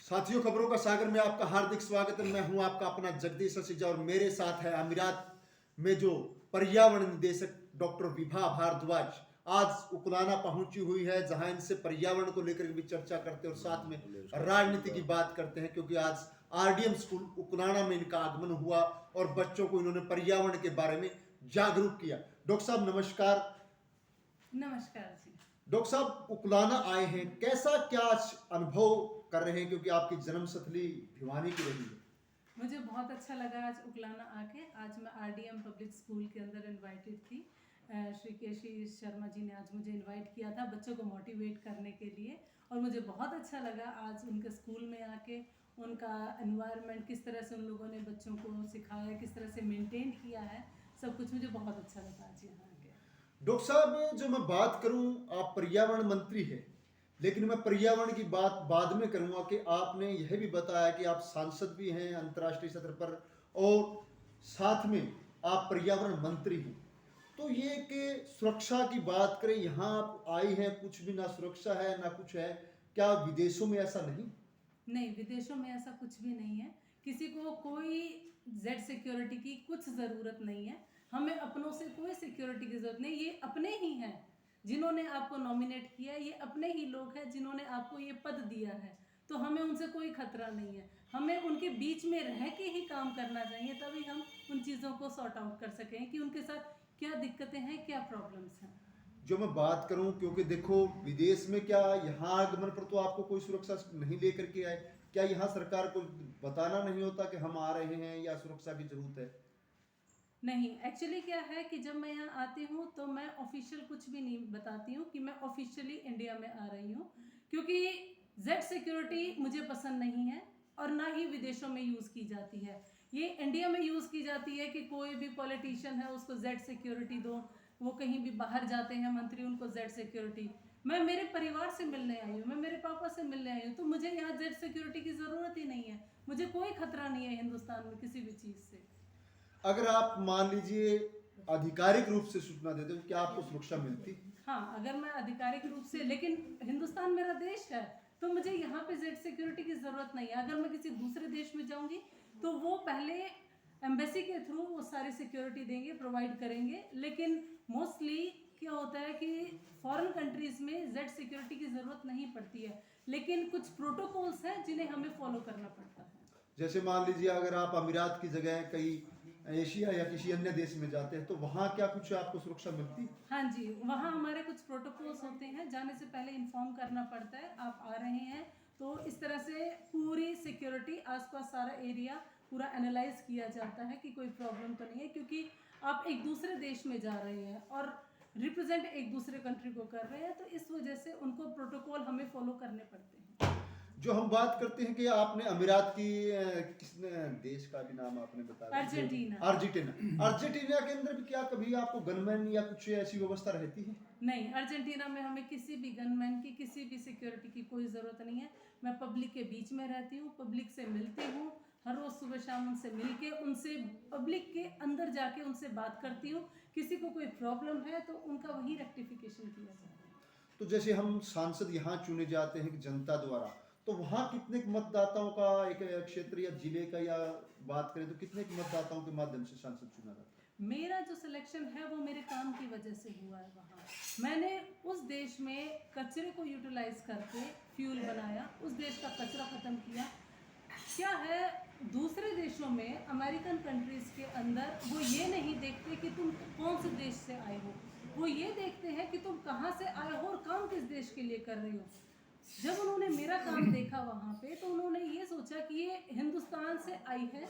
साथियों, खबरों का सागर में आपका हार्दिक स्वागत है। मैं हूं आपका अपना जगदीश ससीजा और मेरे साथ है अमीरात में जो पर्यावरण निदेशक डॉक्टर विभा भारद्वाज आज उकलाना पहुंची हुई है, जहां इनसे पर्यावरण को लेकर भी चर्चा करते हैं और साथ में राजनीति की बात करते हैं, क्योंकि आज आरडीएम स्कूल उकलाना में इनका आगमन हुआ और बच्चों को इन्होंने पर्यावरण के बारे में जागरूक किया। डॉक्टर साहब नमस्कार। नमस्कार जी। डॉक्टर साहब उकलाना आए हैं, कैसा क्या अनुभव कर रहे हैं, क्योंकि आपकी जन्मस्थली भिवानी की रही है। मुझे बहुत अच्छा लगा आज उकलाना आके। आज मैं आरडीएम पब्लिक स्कूल के अंदर इनवाइटेड थी। श्री केशी शर्मा जी ने आज मुझे इनवाइट किया था बच्चों को मोटिवेट करने के लिए, और मुझे बहुत अच्छा लगा आज उनके स्कूल में आके। उनका एनवायरनमेंट किस तरह से उन लोगों ने बच्चों को सिखाया, किस तरह से मेंटेन किया है, सब कुछ मुझे बहुत अच्छा लगा आज यहाँ आके। डॉक्टर साहब, जो मैं बात करूं, आप पर्यावरण मंत्री हैं, लेकिन मैं पर्यावरण की बात बाद में करूंगा कि आपने यह भी बताया कि आप सांसद भी हैं अंतर्राष्ट्रीय सतह पर और साथ में आप पर्यावरण मंत्री हैं। तो ये कि सुरक्षा की बात करें, यहाँ आप आई हैं, कुछ भी ना सुरक्षा है ना कुछ है, क्या विदेशों में ऐसा नहीं? नहीं, विदेशों में ऐसा कुछ भी नहीं है। किसी को कोई जेड सिक्योरिटी की कुछ ज़रूरत नहीं है। हमें अपनों से कोई सिक्योरिटी की ज़रूरत नहीं। ये अपने ही हैं जिन्होंने आपको नॉमिनेट किया, ये अपने ही लोग हैं जिन्होंने आपको ये पद दिया है, तो हमें उनसे कोई खतरा नहीं है। हमें उनके बीच में रह के ही काम करना चाहिए, तभी हम उन चीज़ों को सॉर्ट आउट कर सकें कि उनके साथ क्या दिक्कतें हैं, क्या प्रॉब्लम्स हैं। जो मैं बात करूं, क्योंकि देखो विदेश में क्या यहाँ आगमन पर तो आपको कोई सुरक्षा नहीं लेकर के आए, क्या यहाँ सरकार को बताना नहीं होता कि हम आ रहे हैं या सुरक्षा की जरूरत है? नहीं, एक्चुअली क्या है कि जब मैं यहाँ आती हूँ तो मैं ऑफिशियल कुछ भी नहीं बताती हूँ कि मैं ऑफिशियली इंडिया में आ रही हूँ, क्योंकि जेड सिक्योरिटी मुझे पसंद नहीं है और ना ही विदेशों में यूज़ की जाती है। ये इंडिया में यूज़ की जाती है कि कोई भी पॉलिटिशियन है उसको जेड सिक्योरिटी दो, वो कहीं भी बाहर जाते हैं मंत्री, उनको जेड सिक्योरिटी। मैं मेरे परिवार से मिलने आई हूँ, मैं मेरे पापा से मिलने आई हूँ, तो मुझे यहाँ जेड सिक्योरिटी की ज़रूरत ही नहीं है। मुझे कोई खतरा नहीं है हिंदुस्तान में किसी भी चीज़ से। अगर आप मान लीजिए आधिकारिक रूप से सूचना देते तो क्या आपको सुरक्षा मिलती? हाँ, अगर मैं आधिकारिक रूप से, लेकिन हिंदुस्तान मेरा देश है, तो मुझे यहाँ पे जेड सिक्योरिटी की ज़रूरत नहीं है। अगर मैं किसी दूसरे देश में जाऊँगी तो वो पहले एम्बेसी के थ्रू वो सारी सिक्योरिटी देंगे, प्रोवाइड करेंगे। लेकिन मोस्टली क्या होता है कि फॉरेन कंट्रीज़ में जेड सिक्योरिटी की ज़रूरत नहीं पड़ती है, लेकिन कुछ प्रोटोकॉल्स हैं जिन्हें हमें फॉलो करना पड़ता है। जैसे मान लीजिए अगर आप अमीरात की जगह कई एशिया या किसी अन्य देश में जाते हैं तो वहाँ क्या कुछ आपको सुरक्षा मिलती? हाँ जी, वहाँ हमारे कुछ प्रोटोकॉल्स होते हैं, जाने से पहले इन्फॉर्म करना पड़ता है आप आ रहे हैं। तो इस तरह से पूरी सिक्योरिटी, आसपास सारा एरिया पूरा एनालाइज किया जाता है कि कोई प्रॉब्लम तो नहीं है, क्योंकि आप एक दूसरे देश में जा रहे हैं और रिप्रेजेंट एक दूसरे कंट्री को कर रहे हैं, तो इस वजह से उनको प्रोटोकॉल हमें फॉलो करने पड़ते हैं। जो हम बात करते हैं कि आपने अमीरात की किसने देश का भी नाम आपने बताया? अर्जेंटीना। अर्जेंटीना के अंदर भी क्या कभी आपको गनमैन या कुछ ऐसी व्यवस्था रहती है? नहीं, अर्जेंटीना में हमें किसी भी गनमैन की, किसी भी सिक्योरिटी की कोई ज़रूरत नहीं है। मैं पब्लिक के बीच में रहती हूँ, पब्लिक से मिलती हूँ, हर रोज़ सुबह शाम उनसे मिलके, उनसे पब्लिक के अंदर जाके उनसे बात करती हूँ। किसी को कोई प्रॉब्लम है तो उनका वही रेक्टिफिकेशन किया जाता है। तो जैसे हम सांसद यहाँ चुने जाते हैं जनता द्वारा, तो वहाँ कितने मतदाताओं का एक क्षेत्र या जिले का या बात करें तो कितने मतदाताओं के माध्यम से सांसद चुना जाता है? मेरा जो सिलेक्शन है वो मेरे काम की वजह से हुआ है। वहाँ मैंने उस देश में कचरे को यूटिलाइज करके फ्यूल बनाया, उस देश का कचरा ख़त्म किया। क्या है, दूसरे देशों में, अमेरिकन कंट्रीज़ के अंदर वो ये नहीं देखते कि तुम कौन से देश से आए हो, वो ये देखते हैं कि तुम कहाँ से आए हो और काम किस देश के लिए कर रहे हो। जब उन्होंने मेरा काम देखा वहाँ पे, तो उन्होंने ये सोचा कि ये हिंदुस्तान से आई है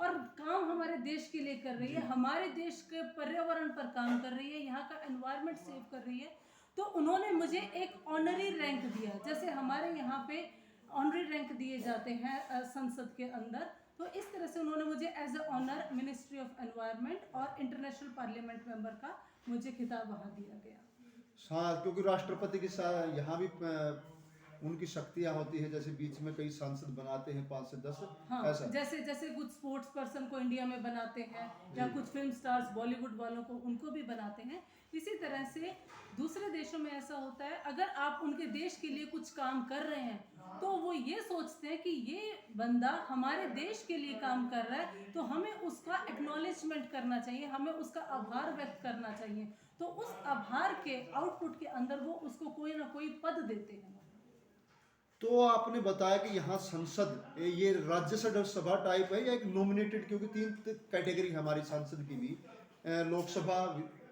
और काम हमारे देश के लिए कर रही है, हमारे देश के पर्यावरण पर काम कर रही है, यहाँ का एनवायरनमेंट सेव कर रही है। तो उन्होंने मुझे एक ऑनरी रैंक दिया, जैसे हमारे यहाँ पे ऑनरी रैंक दिए जाते हैं संसद के अंदर। तो इस तरह से उन्होंने मुझे as a honour ministry of environment और इंटरनेशनल पार्लियामेंट मेंबर का मुझे खिताब वहाँ दिया गया। हाँ, क्योंकि राष्ट्रपति के साथ यहाँ भी उनकी शक्तियाँ होती है, जैसे बीच में कई सांसद बनाते हैं 5 से 10। हाँ, ऐसा जैसे जैसे कुछ स्पोर्ट्स पर्सन को इंडिया में बनाते हैं या कुछ फिल्म स्टार्स बॉलीवुड वालों को उनको भी बनाते हैं, इसी तरह से दूसरे देशों में ऐसा होता है, अगर आप उनके देश के लिए कुछ काम कर रहे हैं तो वो ये सोचते हैं कि ये बंदा हमारे देश के लिए काम कर रहा है, तो हमें उसका एक्नॉलेजमेंट करना चाहिए, हमें उसका आभार व्यक्त करना चाहिए। तो उस आभार के आउटपुट के अंदर वो उसको कोई ना कोई पद देते हैं। तो आपने बताया कि यहाँ संसद ये राज्यसभा टाइप है या एक नॉमिनेटेड, क्योंकि तीन कैटेगरी हमारी संसद की भी, लोकसभा,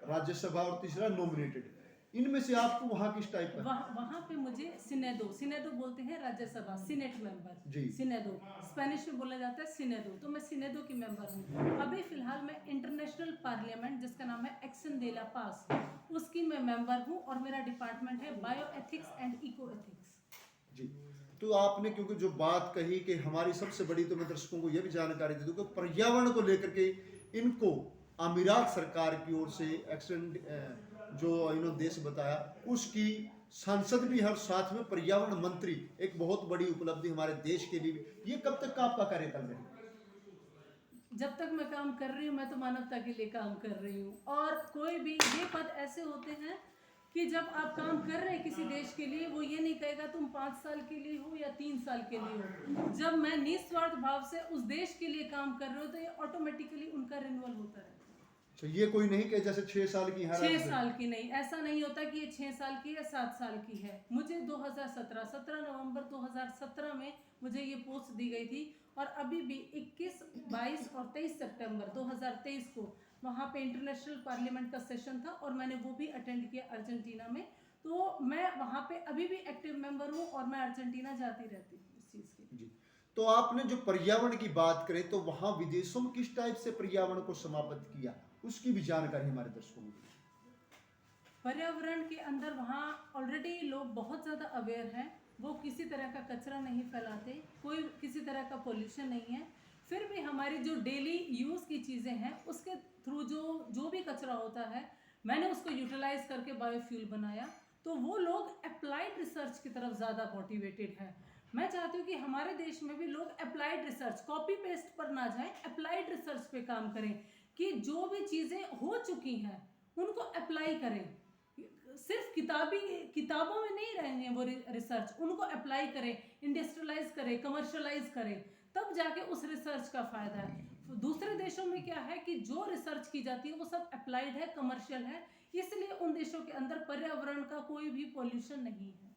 राज्यसभा और तीसरा नॉमिनेटेड। इनमें से आपको वहाँ किस टाइप का? वहाँ पे मुझे सिनेडो बोलते हैं, राज्यसभा, सीनेट मेंबर जी। सिनेडो स्पेनिश में बोला जाता है सिनेडो, तो मैं सिनेडो की मेंबर हूँ। अभी फिलहाल मैं इंटरनेशनल पार्लियामेंट, जिसका नाम है एक्शन दे ला पास, उसकी मैं मेंबर हूँ और मेरा डिपार्टमेंट है bio ethics and eco ethics. जी। तो आपने क्योंकि जो बात कही कि हमारी सबसे बड़ी, तो मैं दर्शकों को यह भी जानकारी दे दूं कि पर्यावरण को लेकर के इनको अमीरात सरकार की ओर से एक्शन जो इन्होंने देश बताया, उसकी संसद भी हर साथ में पर्यावरण मंत्री, एक बहुत बड़ी उपलब्धि हमारे देश के लिए भी। ये कब तक का आपका कार्यकाल रहेगा? जब तक मैं काम कर रही हूँ, मैं तो मानवता के लिए काम कर रही हूँ। और कोई भी ये पद ऐसे होते हैं कि जब आप काम कर रहे हैं किसी देश के लिए, वो ये नहीं कहेगा तुम 5 साल के लिए हो या 3 साल के लिए हो। जब मैं निस्वार्थ भाव से उस देश के लिए काम कर रही हूँ, तो ये ऑटोमेटिकली उनका रिन्यूअल होता है। तो ये कोई नहीं कि जैसे 6 साल की, 6 साल की नहीं, ऐसा नहीं होता कि ये 6 साल की या 7 साल की है। मुझे 17 नवंबर 2017 में मुझे ये पोस्ट दी गई थी, और अभी भी 21, 22 और 23 सितंबर 2023 को वहाँ पे इंटरनेशनल पार्लियामेंट का सेशन था, और मैंने वो भी अटेंड किया अर्जेंटीना में। तो मैं वहाँ पे अभी भी एक्टिव मेंबर हूँ, और मैं अर्जेंटीना जाती रहती हूँ इस चीज़ की। जी। तो आपने जो पर्यावरण की बात करें, तो वहाँ विदेशों में किस टाइप से पर्यावरण को समाप्त किया, उसकी भी जानकारी हमारे दर्शकों को दीजिए। पर्यावरण के अंदर वहाँ ऑलरेडी लोग बहुत ज़्यादा अवेयर हैं, वो किसी तरह का कचरा नहीं फैलाते, कोई किसी तरह का पोल्यूशन नहीं है। फिर भी हमारी जो डेली यूज़ की चीज़ें हैं, उसके थ्रू जो भी कचरा होता है, मैंने उसको यूटिलाइज करके बायोफ्यूल बनाया। तो वो लोग अप्लाइड रिसर्च की तरफ ज़्यादा मोटिवेटेड हैं। मैं चाहती हूँ कि हमारे देश में भी लोग अप्लाइड रिसर्च, कॉपी पेस्ट पर ना जाएं, अप्लाइड रिसर्च पे काम करें, कि जो भी चीज़ें हो चुकी हैं उनको अप्लाई करें। सिर्फ किताबों में नहीं रहेंगे वो रिसर्च, उनको अप्लाई करें, इंडस्ट्रियलाइज करें, कमर्शियलाइज करें, तब जाके उस रिसर्च का फायदा है। दूसरे देशों में क्या है कि जो रिसर्च की जाती है वो सब अप्लाइड है, कमर्शियल है, इसलिए उन देशों के अंदर पर्यावरण का कोई भी पॉल्यूशन नहीं है।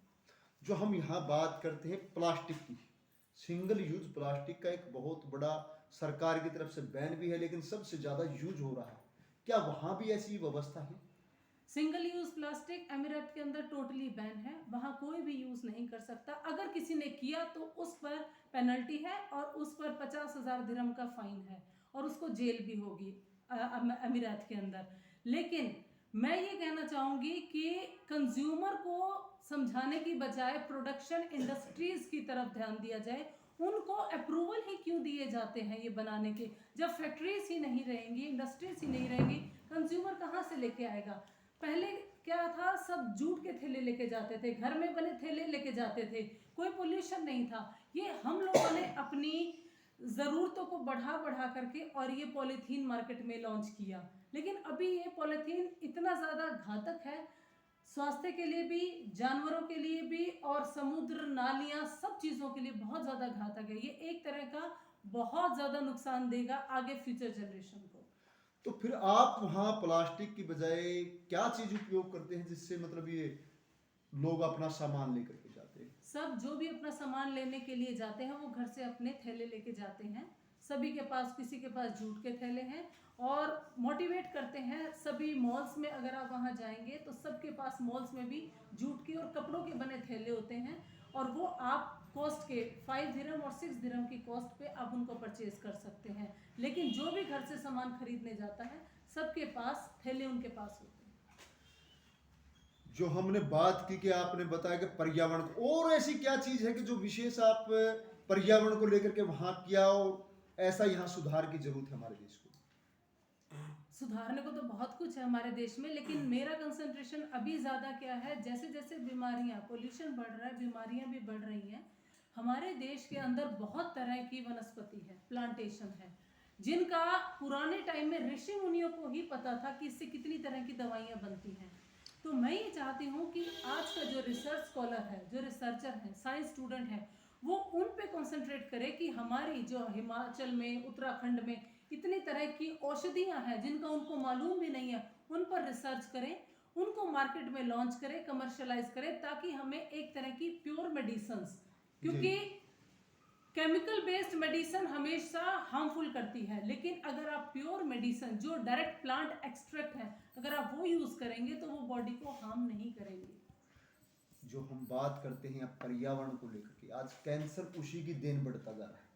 जो हम यहाँ बात करते हैं प्लास्टिक की, सिंगल यूज प्लास्टिक का एक बहुत बड़ा सरकार की तरफ से बैन भी है, लेकिन सबसे ज्यादा यूज हो रहा है। क्या वहाँ भी ऐसी व्यवस्था है? सिंगल यूज प्लास्टिक अमीरात के अंदर टोटली बैन है, वहाँ कोई भी यूज नहीं कर सकता। अगर किसी ने किया तो उस पर पेनल्टी है, और उस पर 50,000 दिरहम का फाइन है, और उसको जेल भी होगी अमीरात के अंदर। लेकिन मैं ये कहना चाहूँगी कि कंज्यूमर को समझाने की बजाय प्रोडक्शन इंडस्ट्रीज की तरफ ध्यान दिया जाए। उनको अप्रूवल ही क्यों दिए जाते हैं ये बनाने के? जब फैक्ट्रीज ही नहीं रहेंगी, इंडस्ट्रीज ही नहीं रहेंगी, कंज्यूमर कहाँ से लेके आएगा? पहले क्या था, सब जूट के थैले लेके जाते थे, घर में बने थैले लेके जाते थे, कोई पोल्यूशन नहीं था। ये हम लोगों ने अपनी ज़रूरतों को बढ़ा करके और ये पॉलीथीन मार्केट में लॉन्च किया। लेकिन अभी ये पॉलीथीन इतना ज़्यादा घातक है, स्वास्थ्य के लिए भी, जानवरों के लिए भी, और समुद्र, नालियाँ, सब चीज़ों के लिए बहुत ज़्यादा घातक है। ये एक तरह का बहुत ज़्यादा नुकसान देगा आगे फ्यूचर जनरेशन को। तो फिर आप वहाँ प्लास्टिक की बजाय क्या चीज उपयोग करते हैं, जिससे मतलब ये लोग अपना सामान लेकर के जाते हैं? सब जो भी अपना सामान लेने के लिए जाते हैं वो घर से अपने थैले लेके जाते हैं। सभी के पास, किसी के पास जूट के थैले हैं, और मोटिवेट करते हैं। सभी मॉल्स में अगर आप वहाँ जाएंगे तो सबके पास मॉल्स में भी जूट की और कपड़ों के बने थैले होते हैं, और वो आप कॉस्ट के 5 दिरहम और 6 दिरहम की कॉस्ट पे आप उनको परचेज कर सकते हैं। लेकिन जो भी घर से सामान खरीदने जाता है, सबके पास थैले उनके पास होते हैं। जो हमने बात की कि आपने बताया कि पर्यावरण को, और ऐसी क्या चीज है कि जो विशेष आप पर्यावरण को लेकर के वहां किया, और ऐसा यहाँ सुधार की जरूरत है हमारे देश को? सुधारने को तो बहुत कुछ है हमारे देश में, लेकिन मेरा कंसंट्रेशन अभी ज़्यादा क्या है, जैसे जैसे बीमारियां, पोल्यूशन बढ़ रहा है, बीमारियां भी बढ़ रही हैं। हमारे देश के अंदर बहुत तरह की वनस्पति है, प्लांटेशन है, जिनका पुराने टाइम में ऋषि मुनियों को ही पता था कि इससे कितनी तरह की दवाइयाँ बनती हैं। तो मैं ये चाहती हूँ कि आज का जो रिसर्च स्कॉलर है, जो रिसर्चर है, साइंस स्टूडेंट है, वो उन पे कंसंट्रेट करे कि हमारी जो हिमाचल में, उत्तराखंड में इतनी तरह की औषधियाँ हैं जिनका उनको मालूम भी नहीं है, उन पर रिसर्च करें, उनको मार्केट में लॉन्च करें, कमर्शलाइज करें, ताकि हमें एक तरह की प्योर मेडिसिन्स, क्योंकि केमिकल बेस्ड मेडिसिन हमेशा हार्मफुल करती है, लेकिन अगर आप प्योर मेडिसिन जो डायरेक्ट प्लांट एक्सट्रैक्ट है, अगर आप वो यूज करेंगे तो वो बॉडी को हार्म नहीं करेंगे। जो हम बात करते हैं अब पर्यावरण को लेकर के, आज कैंसर उसी की देन बढ़ता जा रहा है,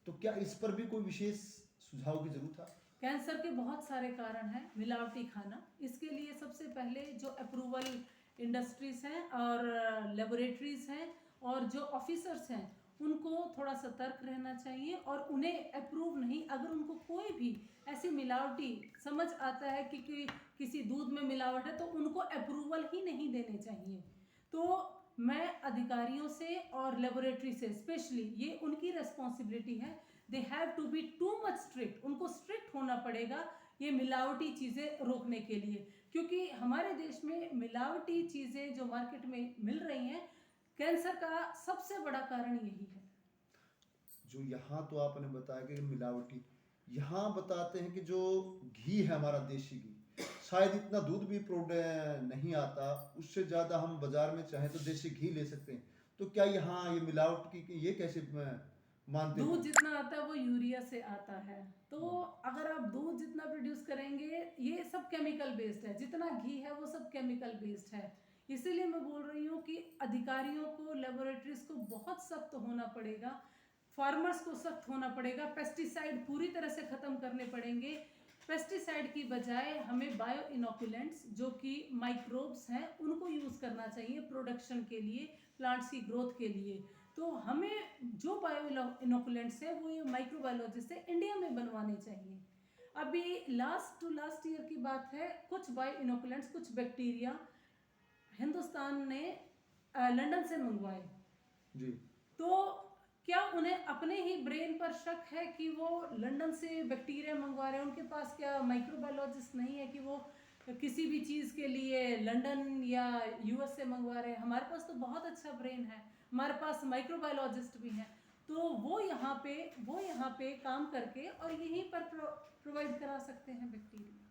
तो क्या इस पर भी कोई विशेष सुझाव की जरूरत है? कैंसर के बहुत सारे कारण हैं। मिलावटी खाना, इसके लिए सबसे पहले जो अप्रूवल इंडस्ट्रीज हैं और लेबोरेटरीज हैं और जो ऑफिसर्स हैं, उनको थोड़ा सतर्क रहना चाहिए और उन्हें अप्रूव नहीं, अगर उनको कोई भी ऐसी मिलावटी समझ आता है कि किसी दूध में मिलावट है, तो उनको अप्रूवल ही नहीं देने चाहिए। तो मैं अधिकारियों से और लेबोरेटरी से, स्पेशली ये उनकी रिस्पॉन्सिबिलिटी है, they have to be too much strict, उनको स्ट्रिक्ट होना पड़ेगा ये मिलावटी चीज़ें रोकने के लिए, क्योंकि हमारे देश में मिलावटी चीज़ें जो मार्केट में मिल रही हैं, कैंसर का सबसे बड़ा कारण यही है। जो यहाँ तो आपने बताया कि मिलावटी, यहाँ बताते हैं कि जो घी है हमारा देसी घी, शायद इतना दूध भी नहीं आता, उससे ज़्यादा हम बाजार में चाहें तो देसी घी ले सकते हैं। तो क्या यहाँ ये मिलावट की ये कैसे मानते दूध हैं? जितना आता है वो यूरिया से आता है, तो अगर आप दूध जितना प्रोड्यूस करेंगे, ये सब केमिकल बेस्ड है, जितना घी है वो सब केमिकल बेस्ड है। इसीलिए मैं बोल रही हूँ कि अधिकारियों को, लेबोरेटरीज को बहुत सख्त होना पड़ेगा, फार्मर्स को सख्त होना पड़ेगा, पेस्टिसाइड पूरी तरह से ख़त्म करने पड़ेंगे। पेस्टिसाइड की बजाय हमें बायो इनोकुलेंट्स, जो कि माइक्रोब्स हैं, उनको यूज़ करना चाहिए प्रोडक्शन के लिए, प्लांट्स की ग्रोथ के लिए। तो हमें जो बायो इनोकुलेंट्स है वो ये माइक्रोबायोलॉजिस्ट से इंडिया में बनवाने चाहिए। अभी लास्ट ईयर की बात है, कुछ बायो इनोकुलेंट्स, कुछ बैक्टीरिया हिंदुस्तान ने लंदन से मंगवाए जी। तो क्या उन्हें अपने ही ब्रेन पर शक है कि वो लंदन से बैक्टीरिया मंगवा रहे हैं? उनके पास क्या माइक्रोबायोलॉजिस्ट नहीं है कि वो किसी भी चीज़ के लिए लंदन या यूएस से मंगवा रहे हैं? हमारे पास तो बहुत अच्छा ब्रेन है, हमारे पास माइक्रोबायोलॉजिस्ट भी हैं, तो वो यहाँ पे काम करके और यहीं पर प्रोवाइड करा सकते हैं बैक्टीरिया।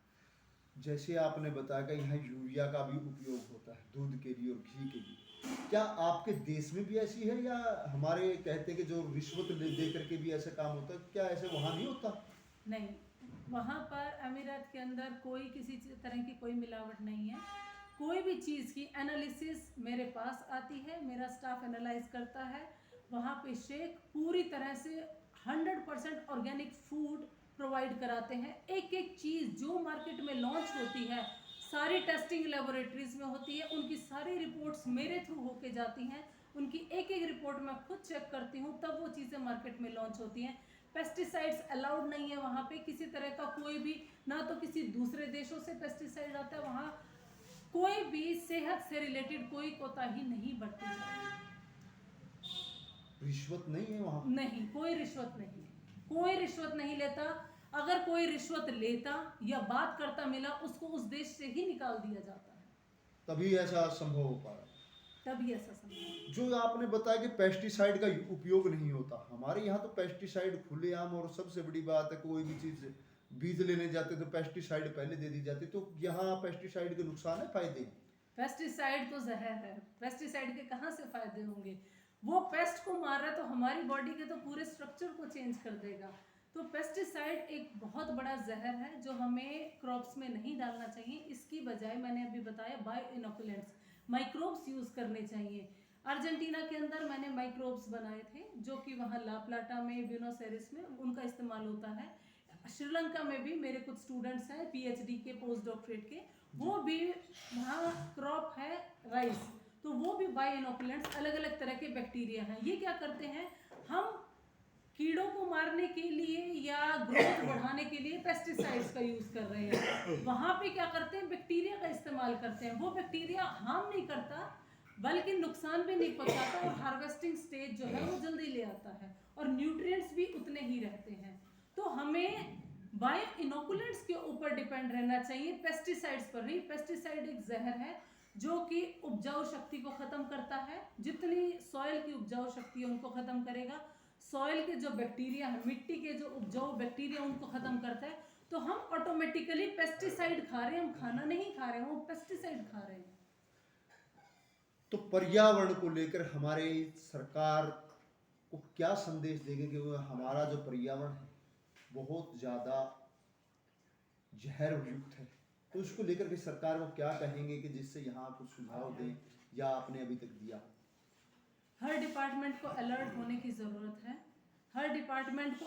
जैसे आपने बताया कि यहाँ यूरिया का भी उपयोग होता है दूध के लिए और घी के लिए, क्या आपके देश में भी ऐसी है, या हमारे कहते हैं कि जो रिश्वत दे करके भी ऐसा काम होता है, क्या ऐसे वहाँ नहीं होता? नहीं, वहाँ पर अमीरात के अंदर कोई किसी तरह की कोई मिलावट नहीं है। कोई भी चीज़ की एनालिसिस मेरे पास आती है, मेरा स्टाफ एनालाइज करता है, वहाँ पे शेख पूरी तरह से 100% ऑर्गेनिक फूड प्रोवाइड कराते हैं। एक एक चीज़ जो मार्केट में लॉन्च होती है, सारी टेस्टिंग लेबोरेटरीज में होती है, उनकी सारी रिपोर्ट्स मेरे थ्रू होके जाती हैं, उनकी एक एक रिपोर्ट मैं खुद चेक करती हूँ, तब वो चीज़ें मार्केट में लॉन्च होती हैं। पेस्टिसाइड्स अलाउड नहीं है वहाँ पे, किसी तरह का कोई भी, ना तो किसी दूसरे देशों से पेस्टिसाइड आता है, वहाँ कोई भी सेहत से रिलेटेड कोई कोताही नहीं बरती जाती। रिश्वत नहीं है वहाँ? नहीं, कोई रिश्वत नहीं, कोई रिश्वत नहीं लेता। अगर कोई रिश्वत लेता या बात करता मिला, उसको उस देश से ही निकाल दिया जाता है। तभी ऐसा संभव हो पा रहा है। तभी ऐसा संभव। जो आपने बताया कि पेस्टिसाइड का उपयोग नहीं होता, हमारे यहाँ तो पेस्टिसाइड खुलेआम, और सबसे बड़ी बात है कोई भी चीज़ बीज लेने जाते तो पेस्टिसाइड पहले दे दी जाती, तो यहाँ पेस्टिसाइड के नुकसान है, फायदे हैं? पेस्टिसाइड तो जहर है, पेस्टिसाइड के कहाँ से फायदे होंगे? वो पेस्ट को मार रहा है तो हमारी बॉडी के तो पूरे स्ट्रक्चर को चेंज कर देगा। तो पेस्टिसाइड एक बहुत बड़ा जहर है जो हमें क्रॉप्स में नहीं डालना चाहिए। इसकी बजाय मैंने अभी बताया बायो इनोकुलेंट्स, माइक्रोब्स यूज़ करने चाहिए। अर्जेंटीना के अंदर मैंने माइक्रोब्स बनाए थे जो कि वहाँ ला प्लाटा में, ब्यूनोस एयर्स में उनका इस्तेमाल होता है। श्रीलंका में भी मेरे कुछ स्टूडेंट्स हैं पीएचडी के, पोस्ट डॉक्टरेट के, वो भी वहाँ क्रॉप है राइस, तो वो भी बायो इनोकुलेंट्स, अलग अलग तरह के बैक्टीरिया हैं। ये क्या करते हैं, हम कीड़ों को मारने के लिए या ग्रोथ बढ़ाने के लिए पेस्टिसाइड्स का यूज़ कर रहे हैं, वहाँ पे क्या करते हैं, बैक्टीरिया का इस्तेमाल करते हैं। वो बैक्टीरिया हार्म नहीं करता बल्कि नुकसान भी नहीं पहुँचाता, और हार्वेस्टिंग स्टेज जो है वो जल्दी ले आता है, और न्यूट्रिएंट्स भी उतने ही रहते हैं। तो हमें बायो इनोकुलेंट्स के ऊपर डिपेंड रहना चाहिए, पेस्टिसाइड्स पर नहीं। पेस्टिसाइड एक जहर है जो कि उपजाऊ शक्ति को खत्म करता है, जितनी सॉइल की उपजाऊ शक्ति है उनको खत्म करेगा। सॉइल के जो बैक्टीरिया है, मिट्टी के जो उपजाऊ बैक्टीरिया उनको खत्म करता है। तो हम ऑटोमेटिकली पेस्टिसाइड खा रहे हैं, हम खाना नहीं खा रहे हैं, हम पेस्टिसाइड खा रहे हैं। तो पर्यावरण को लेकर हमारे सरकार को क्या संदेश देंगे कि वो हमारा जो पर्यावरण है बहुत ज़्यादा जहर युक्त है, तो उसको लेकर के सरकार को क्या कहेंगे कि जिससे यहाँ कुछ सुझाव दें या आपने अभी तक दिया? हर डिपार्टमेंट को अलर्ट होने की ज़रूरत है। हर डिपार्टमेंट को